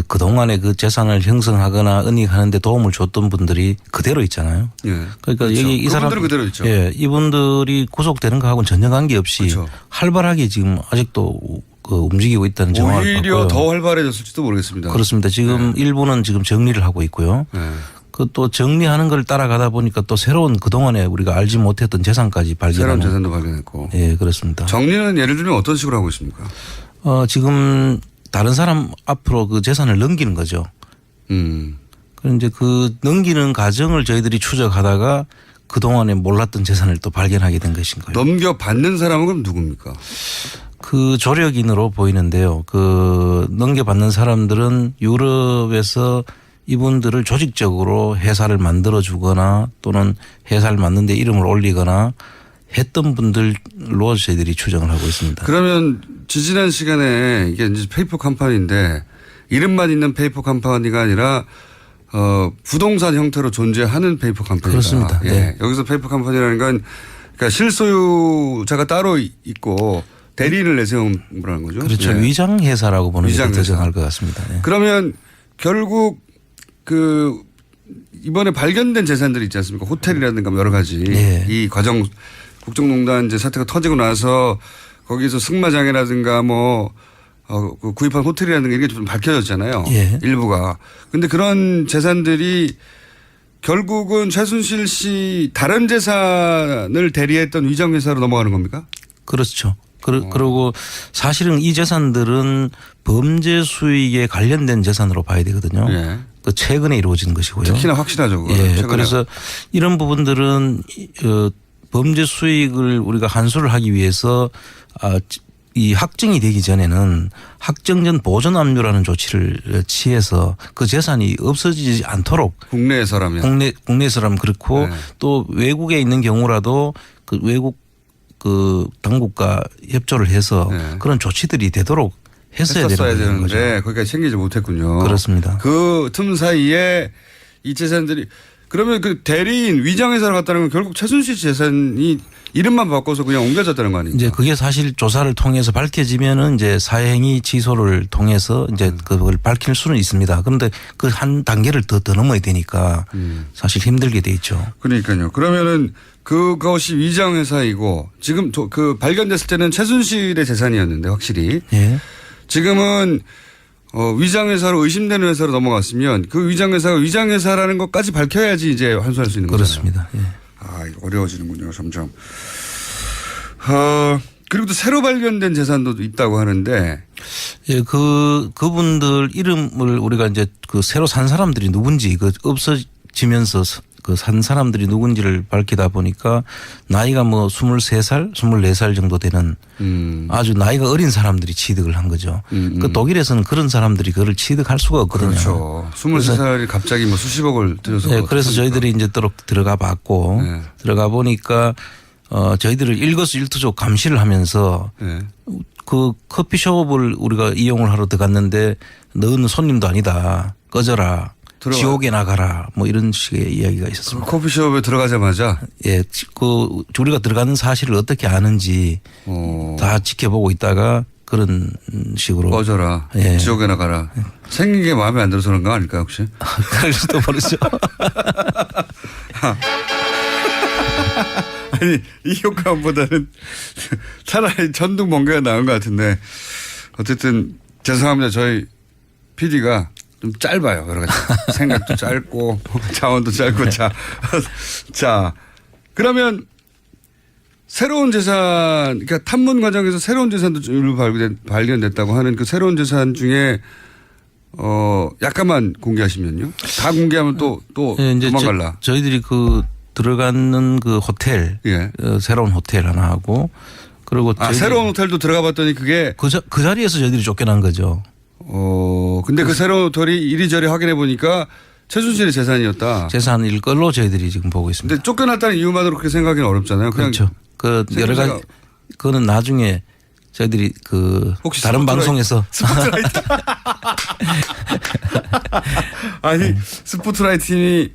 그동안에 그 재산을 형성하거나 은닉하는데 도움을 줬던 분들이 그대로 있잖아요. 예. 그러니까 그렇죠. 여기 이 사람들 그대로 있죠. 예, 이분들이 구속되는 거하고는 전혀 관계없이 그렇죠. 활발하게 지금 아직도 움직이고 있다는 정황을 오히려 봤고요. 더 활발해졌을지도 모르겠습니다. 그렇습니다. 지금 일부는 지금 정리를 하고 있고요. 그 또 정리하는 걸 따라가다 보니까 또 새로운 그동안에 우리가 알지 못했던 재산까지 발견하는. 새로운 재산도 발견했고. 예, 그렇습니다. 정리는 예를 들면 어떤 식으로 하고 있습니까? 지금 다른 사람 앞으로 그 재산을 넘기는 거죠. 그럼 이제 그 넘기는 과정을 저희들이 추적하다가 그동안에 몰랐던 재산을 또 발견하게 된 것인 거예요. 넘겨받는 사람은 그럼 누굽니까? 그 조력인으로 보이는데요. 넘겨받는 사람들은 유럽에서 이분들을 조직적으로 회사를 만들어 주거나 또는 회사를 만드는 데 이름을 올리거나 했던 분들로 저희들이 추정을 하고 있습니다. 그러면 지지난 시간에 이게 이제 페이퍼 컴퍼니인데 이름만 있는 페이퍼 컴퍼니가 아니라 부동산 형태로 존재하는 페이퍼 컴퍼니다. 그렇습니다. 예. 네. 여기서 페이퍼 컴퍼니라는 건 그러니까 실소유자가 따로 있고 대리인을 내세운 거라는 거죠. 그렇죠. 예. 위장회사라고 보는 게 더 정할 것 같습니다. 네. 그러면 결국 이번에 발견된 재산들이 있지 않습니까? 호텔이라든가 여러 가지. 네. 이 과정 국정농단 이제 사태가 터지고 나서 거기서 승마장이라든가 구입한 호텔이라든가 이게 좀 밝혀졌잖아요. 예. 일부가. 근데 그런 재산들이 결국은 최순실 씨 다른 재산을 대리했던 위장회사로 넘어가는 겁니까? 그렇죠. 그리고 사실은 이 재산들은 범죄 수익에 관련된 재산으로 봐야 되거든요. 예. 최근에 이루어진 것이고요. 특히나 확실하죠. 예. 그래서 이런 부분들은 범죄 수익을 우리가 환수를 하기 위해서 이 확정이 되기 전에는 확정 전 보존 압류라는 조치를 취해서 그 재산이 없어지지 않도록 국내에서라면 그렇고 네. 또 외국에 있는 경우라도 그 외국 당국과 협조를 해서 네. 그런 조치들이 되도록 했어야 되는 거죠. 거기까지 챙기지 못했군요. 그렇습니다. 그 틈 사이에 이 재산들이 그러면 그 대리인 위장회사를 갔다는 건 결국 최순실 씨 재산이 이름만 바꿔서 그냥 옮겨졌다는 거 아닙니까? 이제 그게 사실 조사를 통해서 밝혀지면은 이제 사회행위 취소를 통해서 이제 그걸 밝힐 수는 있습니다. 그런데 그 한 단계를 더 넘어야 되니까 사실 힘들게 돼 있죠. 그러니까요. 그러면은 그것이 위장회사이고 지금 그 발견됐을 때는 최순실의 재산이었는데 확실히. 예. 지금은 위장회사로 의심되는 회사로 넘어갔으면 그 위장회사가 위장회사라는 것까지 밝혀야지 이제 환수할 수 있는 거죠. 그렇습니다. 예. 아, 이거 어려워지는군요, 점점. 그리고 또 새로 발견된 재산도 있다고 하는데. 예, 그분들 이름을 우리가 이제 그 새로 산 사람들이 누군지 그 없어지면서 그 산 사람들이 누군지를 밝히다 보니까 나이가 뭐 23살, 24살 정도 되는 아주 나이가 어린 사람들이 취득을 한 거죠. 그 독일에서는 그런 사람들이 그걸 취득할 수가 없거든요. 그렇죠. 23살이 갑자기 뭐 수십억을 들여서. 네, 그래서 저희들이 이제 들어가 봤고 네. 들어가 보니까 저희들을 일거수일투족 감시를 하면서 네. 그 커피숍을 우리가 이용을 하러 들어갔는데 너는 손님도 아니다. 꺼져라. 지옥에 나가라. 뭐 이런 식의 이야기가 있었습니다. 커피숍에 들어가자마자? 예. 우리가 들어가는 사실을 어떻게 아는지 다 지켜보고 있다가 그런 식으로. 꺼져라. 예. 지옥에 나가라. 생긴 게 마음에 안 들어서 그런 거 아닐까요, 혹시? 그럴 수도 모르죠. 아니, 이 효과보다는 차라리 천둥 번개가 나은 것 같은데 어쨌든 죄송합니다. 저희 PD가 좀 짧아요. 여러 가지. 생각도 짧고 자원도 짧고 자 그러면 새로운 재산 그러니까 탐문 과정에서 새로운 재산도 일부 발견됐다고 하는 그 새로운 재산 중에 약간만 공개하시면요. 다 공개하면 또 예, 이제 도망갈라. 저희들이 그 들어가는 그 호텔 예. 새로운 호텔 하나 하고 그리고 새로운 호텔도 들어가 봤더니 그게 그 자리에서 저희들이 쫓겨난 거죠. 근데 그 새로운 호텔이 이리저리 확인해 보니까 최순실의 재산이었다. 재산일 걸로 저희들이 지금 보고 있습니다. 근데 쫓겨났다는 이유만으로 그렇게 생각하기는 어렵잖아요. 그냥 그렇죠. 그 여러 가지 그거는 나중에 저희들이 그 혹시 다른 방송에서 스포트라이트 아니 스포트라이트 팀이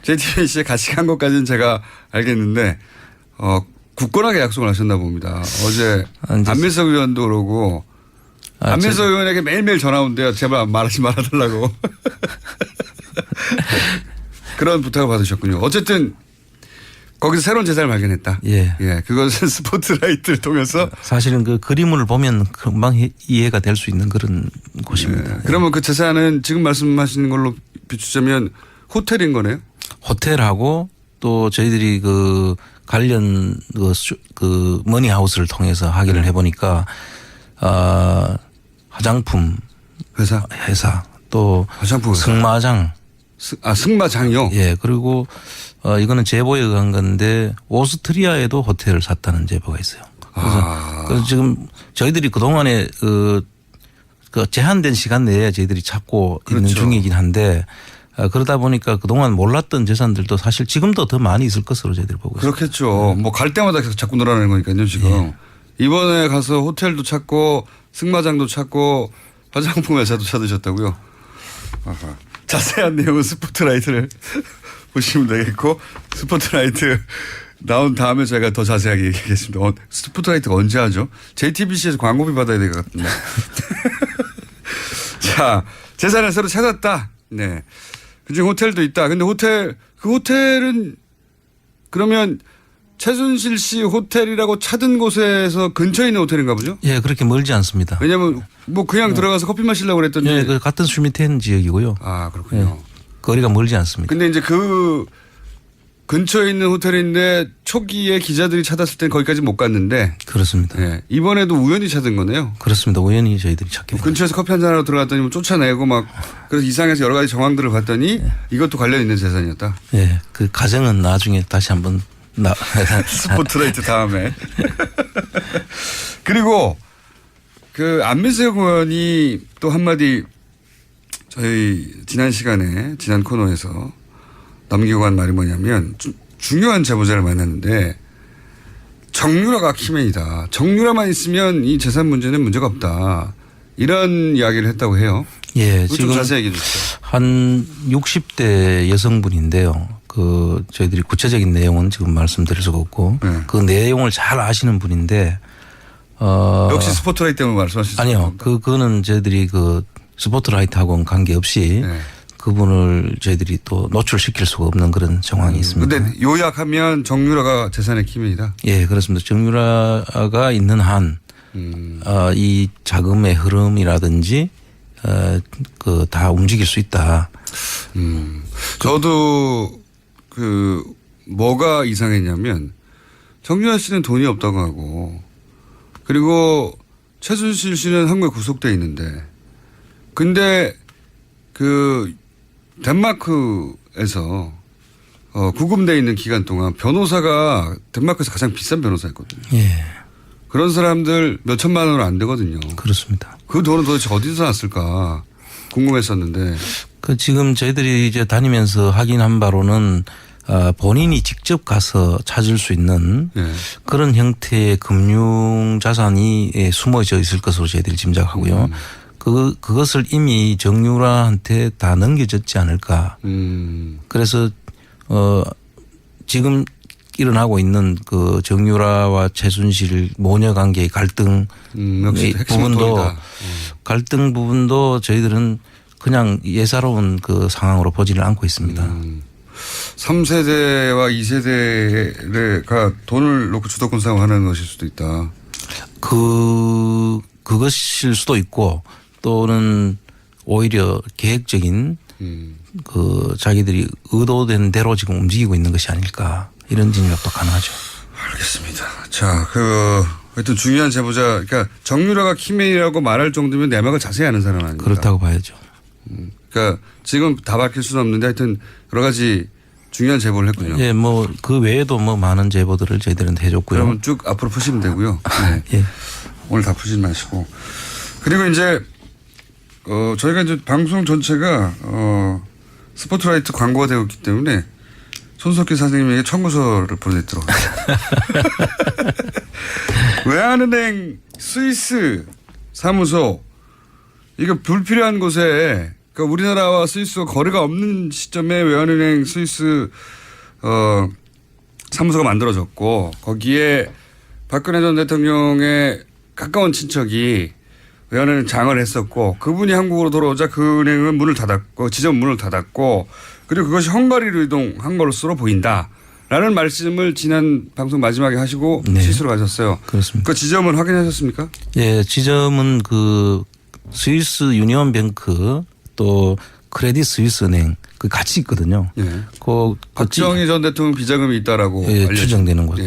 JTBC에 같이 간 것까지는 제가 알겠는데 굳건하게 약속을 하셨나 봅니다. 어제 안민석 의원도 그러고 안민석 의원에게 매일매일 전화 온대요. 제발 말하지 말아달라고. 그런 부탁을 받으셨군요. 어쨌든 거기서 새로운 재산을 발견했다. 예. 예. 그것은 스포트라이트를 통해서. 사실은 그 그림을 보면 금방 이해가 될 수 있는 그런 곳입니다. 예. 그러면 그 재산은 지금 말씀하시는 걸로 비추자면 호텔인 거네요? 호텔하고 또 저희들이 그 관련 그 머니하우스를 통해서 확인을 해보니까 화장품 회사 또 화장품 회사. 승마장 승마장이요? 예. 그리고 이거는 제보에 의한 건데 오스트리아에도 호텔을 샀다는 제보가 있어요. 그래서 지금 저희들이 그동안에 그 제한된 시간 내에 저희들이 찾고 그렇죠. 있는 중이긴 한데 그러다 보니까 그동안 몰랐던 재산들도 사실 지금도 더 많이 있을 것으로 저희들이 보고 있습니다. 그렇겠죠. 뭐 갈 때마다 계속 자꾸 늘어나는 거니까요, 지금. 예. 이번에 가서 호텔도 찾고 승마장도 찾고 화장품 회사도 찾으셨다고요? 아하. 자세한 내용은 스포트라이트를 보시면 되겠고 스포트라이트 나온 다음에 제가 더 자세하게 얘기하겠습니다. 스포트라이트가 언제 하죠? JTBC에서 광고비 받아야 될 것 같은데. 자, 재산을 새로 찾았다. 네. 그중에 호텔도 있다. 근데 그 호텔은 그러면 최순실 씨 호텔이라고 찾은 곳에서 근처에 있는 호텔인가 보죠? 예, 그렇게 멀지 않습니다. 왜냐면 뭐 그냥 들어가서 커피 마시려고 그랬더니. 예, 그 같은 슈미텐 지역이고요. 아, 그렇군요. 예, 거리가 멀지 않습니다. 근데 이제 그 근처에 있는 호텔인데 초기에 기자들이 찾았을 때는 거기까지 못 갔는데. 그렇습니다. 예. 이번에도 우연히 찾은 거네요. 그렇습니다. 우연히 저희들이 찾게 됐습니다. 근처에서 커피 한잔하러 들어갔더니 뭐 쫓아내고 막 그래서 이상해서 여러 가지 정황들을 봤더니 이것도 관련 있는 재산이었다. 예. 그 가정은 나중에 다시 한번 스포트라이트 다음에. 그리고 그 안민석 의원이 또 한마디 저희 지난 코너에서 남기고 간 말이 뭐냐면 중요한 제보자를 만났는데 정유라가 키맨이다. 정유라만 있으면 이 재산 문제는 문제가 없다. 이런 이야기를 했다고 해요. 예, 좀 지금 자세히 얘기해 주세요. 한 60대 여성분인데요. 저희들이 구체적인 내용은 지금 말씀드릴 수가 없고 그 내용을 잘 아시는 분인데 역시 스포트라이트 때문에 말씀하시죠? 아니요. 그거는 저희들이 그 스포트라이트하고는 관계없이 그분을 저희들이 또 노출시킬 수가 없는 그런 정황이 있습니다. 그런데 요약하면 정유라가 재산의 키맨이다? 예, 그렇습니다. 정유라가 있는 한 이 자금의 흐름이라든지 그 다 움직일 수 있다. 저도 뭐가 이상했냐면 정유라 씨는 돈이 없다고 하고 그리고 최순실 씨는 한국에 구속돼 있는데 근데 덴마크에서 구금돼 있는 기간 동안 변호사가 덴마크에서 가장 비싼 변호사였거든요. 예. 그런 사람들 몇 천만 원은 안 되거든요. 그렇습니다. 그 돈은 도대체 어디서 났을까 궁금했었는데. 지금 저희들이 이제 다니면서 확인한 바로는 본인이 직접 가서 찾을 수 있는 그런 형태의 금융 자산이 숨어져 있을 것으로 저희들이 짐작하고요. 그것을 이미 정유라한테 다 넘겨졌지 않을까. 그래서 지금 일어나고 있는 그 정유라와 최순실 모녀 관계의 갈등 부분도 갈등 부분도 저희들은 그냥 예사로운 그 상황으로 보지를 않고 있습니다. 3세대와 2세대가 돈을 놓고 주도권 싸움하는 것일 수도 있다. 그것일 수도 있고 또는 오히려 계획적인 그 자기들이 의도된 대로 지금 움직이고 있는 것이 아닐까 이런 진술도 가능하죠. 알겠습니다. 자, 하여튼 중요한 제보자, 그러니까 정유라가 키맨이라고 말할 정도면 내막을 자세히 아는 사람 아닙니까? 그렇다고 봐야죠. 그러니까 지금 다 밝힐 수는 없는데 하여튼 여러 가지 중요한 제보를 했군요. 예, 뭐 그 외에도 뭐 많은 제보들을 저희들은 해줬고요. 그러면 쭉 앞으로 푸시면 되고요. 네. 예. 오늘 다 푸시지 마시고. 그리고 이제 저희가 이제 방송 전체가 스포트라이트 광고가 되어 있기 때문에 손석희 선생님에게 청구서를 보내도록 하겠습니다. 외환은행 스위스 사무소 이거 불필요한 곳에 그러니까 우리나라와 스위스가 거래가 없는 시점에 외환은행 스위스 사무소가 만들어졌고 거기에 박근혜 전 대통령의 가까운 친척이 외환은행 장을 했었고 그분이 한국으로 돌아오자 그 은행은 문을 닫았고 지점 문을 닫았고 그리고 그것이 헝가리로 이동한 것으로 보인다라는 말씀을 지난 방송 마지막에 하시고 스위스로 가셨어요. 그렇습니다. 그 지점은 확인하셨습니까? 예, 지점은 그 스위스 유니온뱅크 또 크레딧 스위스 은행 그 같이 있거든요. 예. 박정희 전 대통령 비자금이 있다라고 추정되는 곳.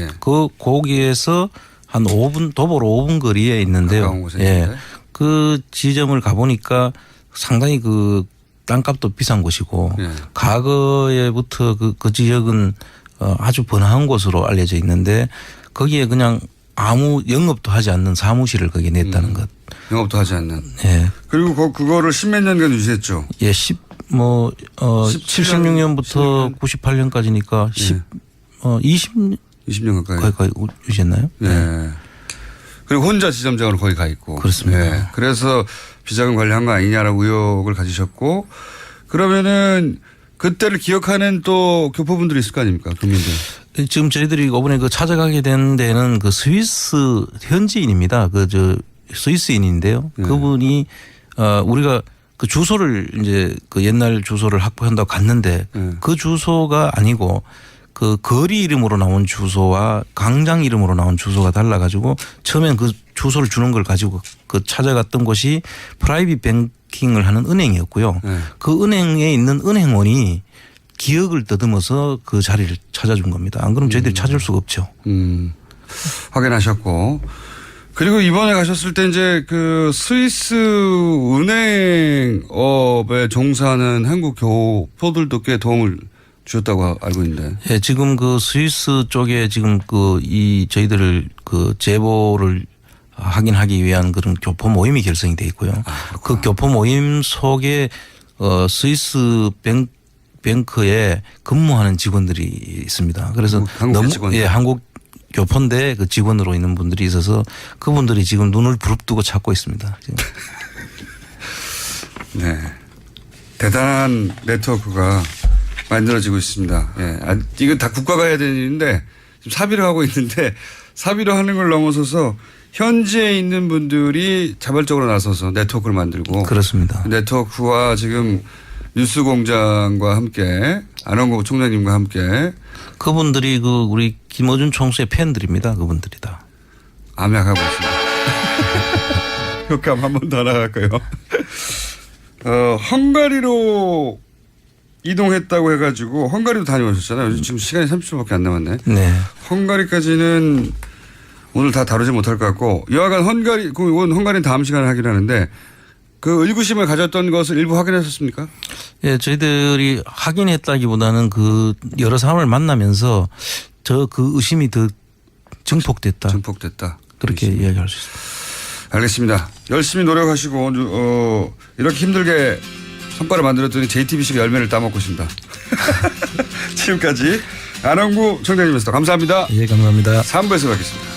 거기에서 한 5분 도보로 5분 거리에 있는데요. 예. 그 지점을 가보니까 상당히 그 땅값도 비싼 곳이고 과거에부터 그 지역은 아주 번화한 곳으로 알려져 있는데 거기에 그냥 아무 영업도 하지 않는 사무실을 거기에 냈다는 것. 영업도 하지 않는. 예. 그리고 그거를 10몇 년간 유지했죠. 예, 76년부터 98년까지니까 20년 가까이 유지했나요? 네. 그리고 혼자 지점장으로 거기 가 있고. 그렇습니다. 네. 그래서 비자금 관리한 거 아니냐라고 의혹을 가지셨고 그러면은 그때를 기억하는 또 교포분들이 있을 거 아닙니까? 국민들. 지금 저희들이 이번에 그 찾아가게 된 데는 그 스위스 현지인입니다. 스위스인인데요. 그분이 우리가 그 주소를 이제 그 옛날 주소를 확보한다고 갔는데 그 주소가 아니고 그 거리 이름으로 나온 주소와 광장 이름으로 나온 주소가 달라가지고 처음엔 그 주소를 주는 걸 가지고 그 찾아갔던 곳이 프라이빗 뱅킹을 하는 은행이었고요. 그 은행에 있는 은행원이 기억을 더듬어서 그 자리를 찾아준 겁니다. 안 그러면 저희들이 찾을 수가 없죠. 확인하셨고. 그리고 이번에 가셨을 때 이제 그 스위스 은행업에 종사하는 한국 교포들도 꽤 도움을 주셨다고 알고 있는데. 예, 지금 그 스위스 쪽에 지금 저희들을 그 제보를 확인하기 위한 그런 교포 모임이 결성이 돼 있고요. 그 교포 모임 속에 스위스 뱅크에 근무하는 직원들이 있습니다. 그래서 한국 교포인데 그 직원으로 있는 분들이 있어서 그분들이 지금 눈을 부릅뜨고 찾고 있습니다. 지금. 네. 대단한 네트워크가 만들어지고 있습니다. 예. 이건 다 국가가 해야 되는 일인데 지금 사비로 하고 있는데 사비로 하는 걸 넘어서서 현지에 있는 분들이 자발적으로 나서서 네트워크를 만들고 그렇습니다. 네트워크와 지금 뉴스공장과 함께 안원구 총장님과 함께 그분들이 우리 김어준 총수의 팬들입니다. 그분들이 다. 암약하고 있습니다. 효과음 한 번 더 나갈까요? 헝가리로 이동했다고 해가지고 헝가리도 다녀오셨잖아요. 지금 시간이 30초밖에 안 남았네. 네. 헝가리까지는 오늘 다 다루지 못할 것 같고 여하간 헝가리는 다음 시간에 하긴 하는데 그 의구심을 가졌던 것을 일부 확인하셨습니까? 예, 저희들이 확인했다기보다는 그 여러 사람을 만나면서 그 의심이 더 증폭됐다. 그렇게 이야기할 수 있습니다. 알겠습니다. 열심히 노력하시고 이렇게 힘들게 성과를 만들었더니 JTBC가 열매를 따먹고 있습니다. 지금까지 안원구 총장님이었습니다. 감사합니다. 예, 감사합니다. 3부에서 뵙겠습니다.